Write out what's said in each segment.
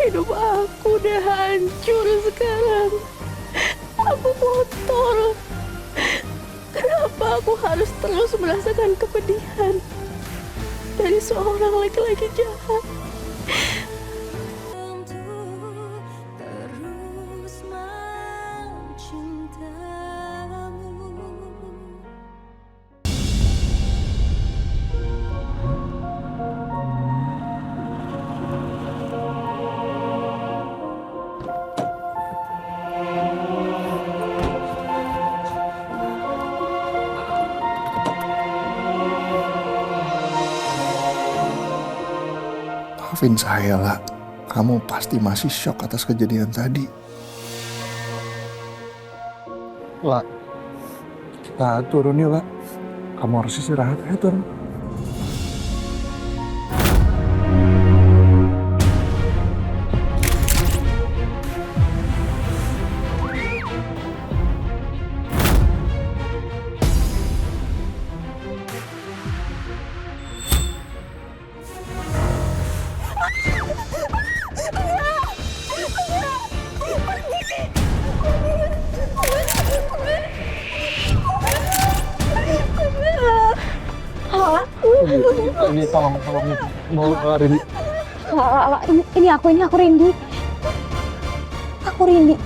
Hidup aku udah hancur sekarang. Aku kotor. Kenapa aku harus terus merasakan kepedihan dari seorang laki-laki jahat? Terus mencintamu. Maafin saya, lah. Kamu pasti masih shock atas kejadian tadi. Lah, kita turun yuk, lah. Kamu harus istirahat. Ayo turun. Ini tolong mau keluarin. Ini aku Rindy. Aku Rindy.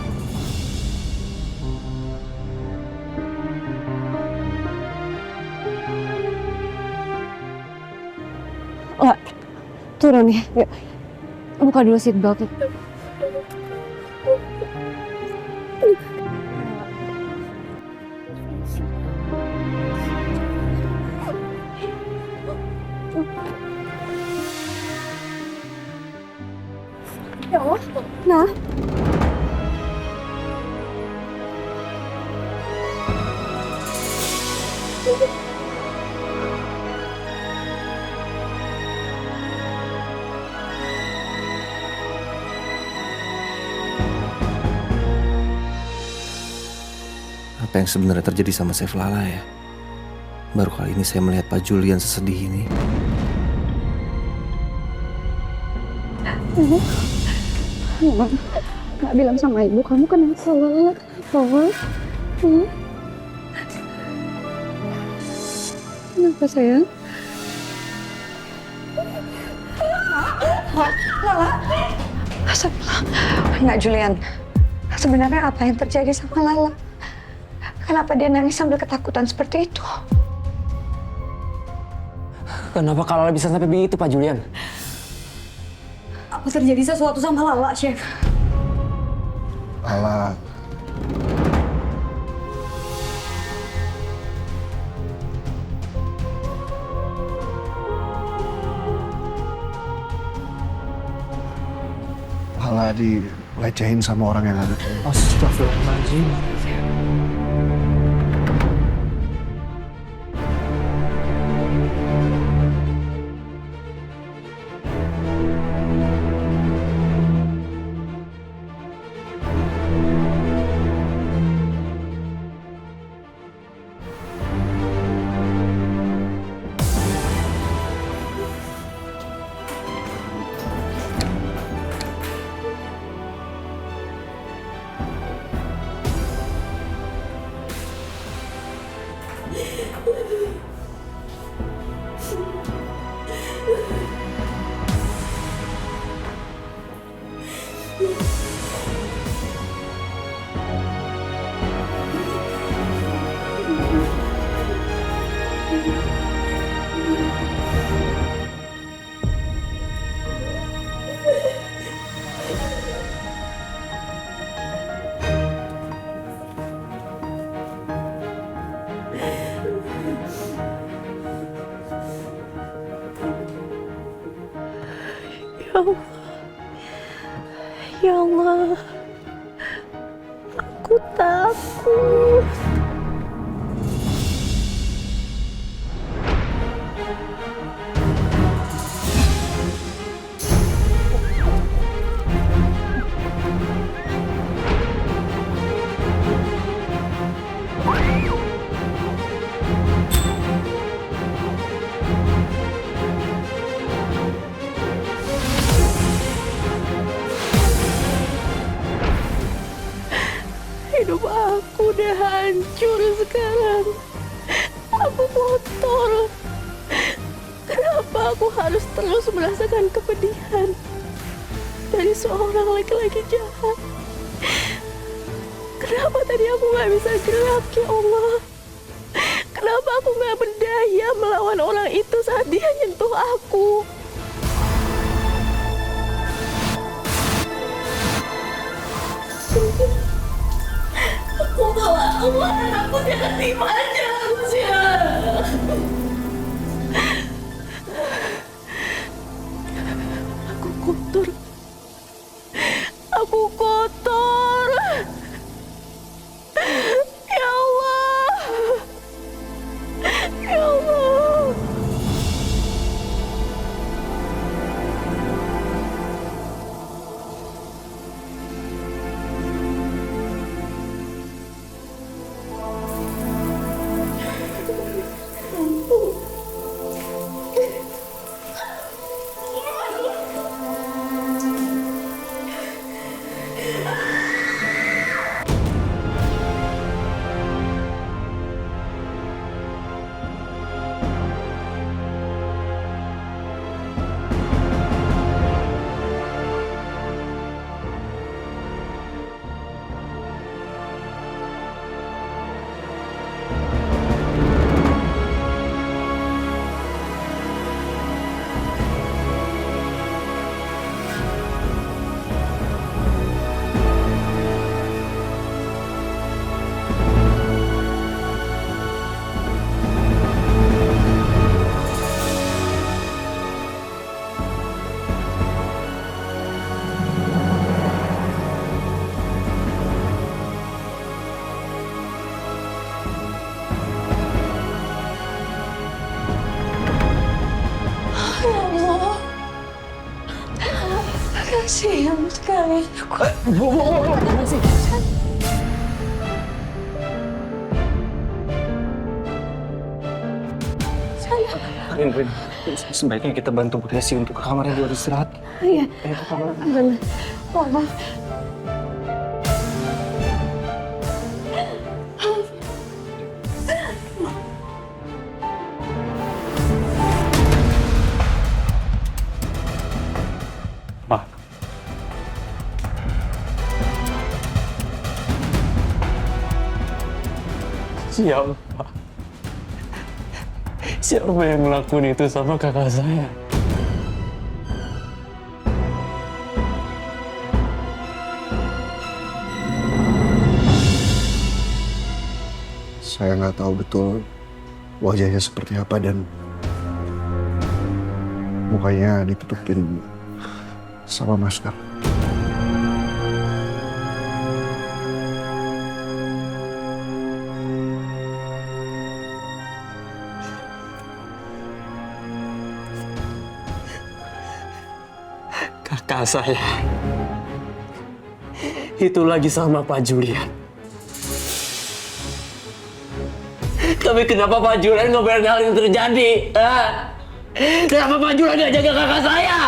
Wah, turun ya. Yuk. Buka dulu seatbelt. Ya Allah, nah. Apa yang sebenarnya terjadi sama Chef Lala ya? Baru kali ini saya melihat Pak Julian sesedih ini. Nggak bilang sama ibu, kamu kenapa? Kenapa? Kenapa sayang? Lala? Enggak, Julian. Sebenarnya apa yang terjadi sama Lala? Kenapa dia nangis sambil ketakutan seperti itu? Kenapa kalau Lala bisa sampai begitu, Pak Julian? Apa terjadi sesuatu sama Lala, Chef? Lala. Lala dilecehin sama orang yang ada. Astagfirullahaladzim. Ya Allah, aku takut. Hidup aku udah hancur sekarang. Aku kotor. Kenapa aku harus terus merasakan kepedihan dari seorang laki-laki jahat? Kenapa tadi aku gak bisa gerak, ya Allah? Kenapa aku gak berdaya melawan orang itu saat dia nyentuh aku? Aku bawa anakku jangan dimana aja. Aku kotor. Aku kotor. Ya Allah. Ya Allah. Kasihan sekali. Rin, sebaiknya kita bantu Bu Desi untuk ke kamarnya buat istirahat. Iya. Ayo ke kamar. Benar. Mama. Ma. Siapa? Siapa yang ngelakuin itu sama kakak saya? Saya nggak tahu betul wajahnya seperti apa dan mukanya ditutupin sama masker. Kakak saya itu lagi sama Pak Julian. Tapi kenapa Pak Julian nggak biarin hal ini terjadi? Kenapa Pak Julian nggak jaga kakak saya?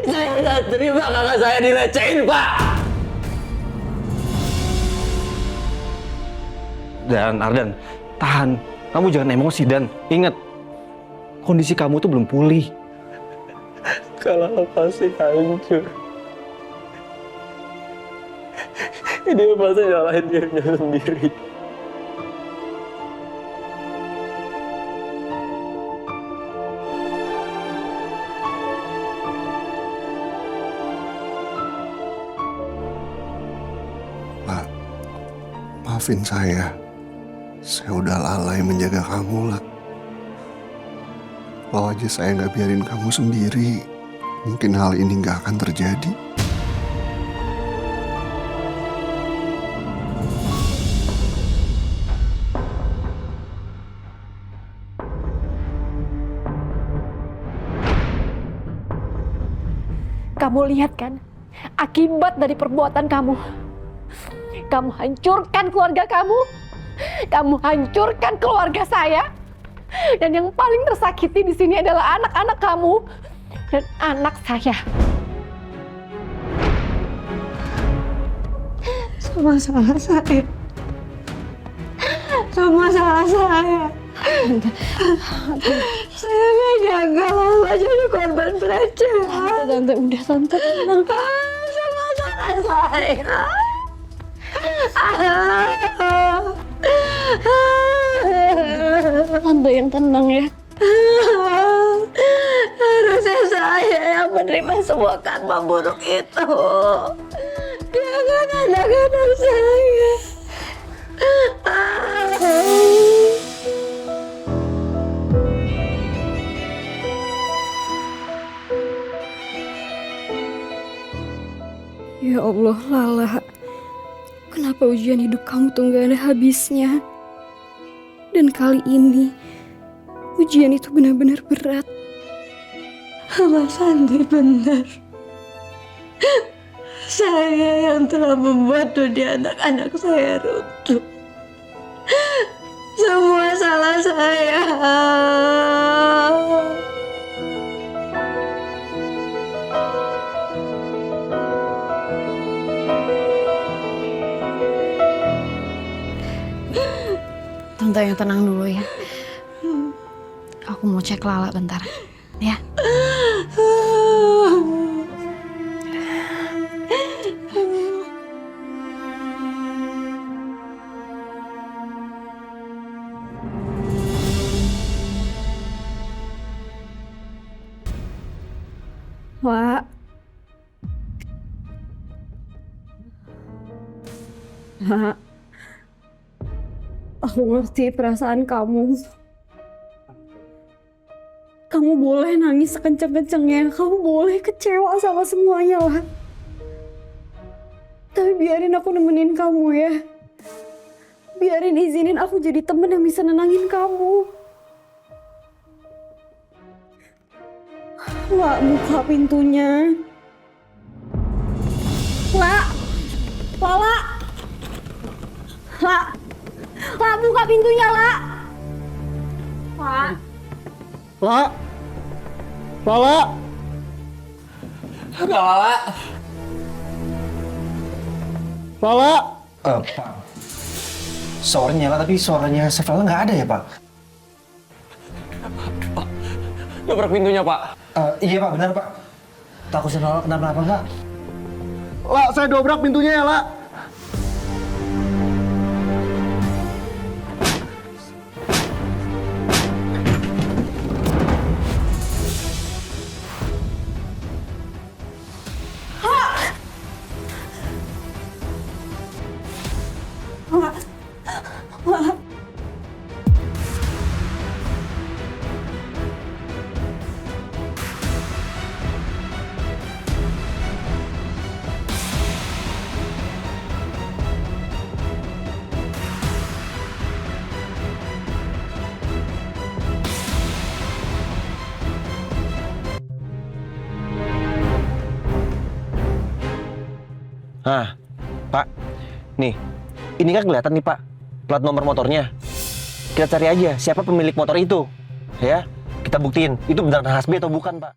Saya nggak terima kakak saya dilecehin, Pak. Dan Ardan, tahan. Kamu jangan emosi dan ingat, kondisi kamu tuh belum pulih. Kalau pasti hancur. Dia pasti nyalahin dirinya sendiri. Lah, maafin saya. Saya udah lalai menjaga kamu, lah. Kalau aja saya nggak biarin kamu sendiri, mungkin hal ini nggak akan terjadi. Kamu lihat kan, akibat dari perbuatan kamu. Kamu hancurkan keluarga kamu. Kamu hancurkan keluarga saya. Dan yang paling tersakiti di sini adalah anak-anak kamu dan anak saya. Semua salah saya. Semua salah saya. Saya nggak jaga Lala jadi korban pelecehan. Tante, udah Tante, tenang. Semua salah saya. Tante yang tenang ya. Harusnya saya yang menerima semua karma buruk itu. Dia kan anak-anak saya. Ya Allah, Lala. Kenapa ujian hidup kamu tuh gak ada habisnya? Dan kali ini, ujian itu benar-benar berat. Mas Andi benar. Saya yang telah membuat dunia anak-anak saya runtuh. Semua salah saya. Tante yang tenang dulu ya. Aku mau cek Lala bentar. Ya. Wak. Wak. Aku ngerti perasaan kamu. Kamu boleh nangis sekenceng-kencengnya. Kamu boleh kecewa sama semuanya lah. Tapi biarin aku nemenin kamu ya. Biarin izinin aku jadi temen yang bisa nenangin kamu. Wak, buka pintunya. Wak! Lala! Wak! Wak, buka pintunya, Wak! Wak! La! Lala! Ada Lala. Lala! Pak. Suaranya nyala tapi suaranya Chef Lala nggak ada ya, Pak? Dobrak pintunya, Pak. Iya, Pak, benar, Pak. Takut Chef Lala kenapa-napa, Pak? La, saya dobrak pintunya ya, La. Nah, Pak, nih, ini kan kelihatan nih Pak, plat nomor motornya. Kita cari aja siapa pemilik motor itu, ya. Kita buktiin itu beneran Hasbi atau bukan, Pak.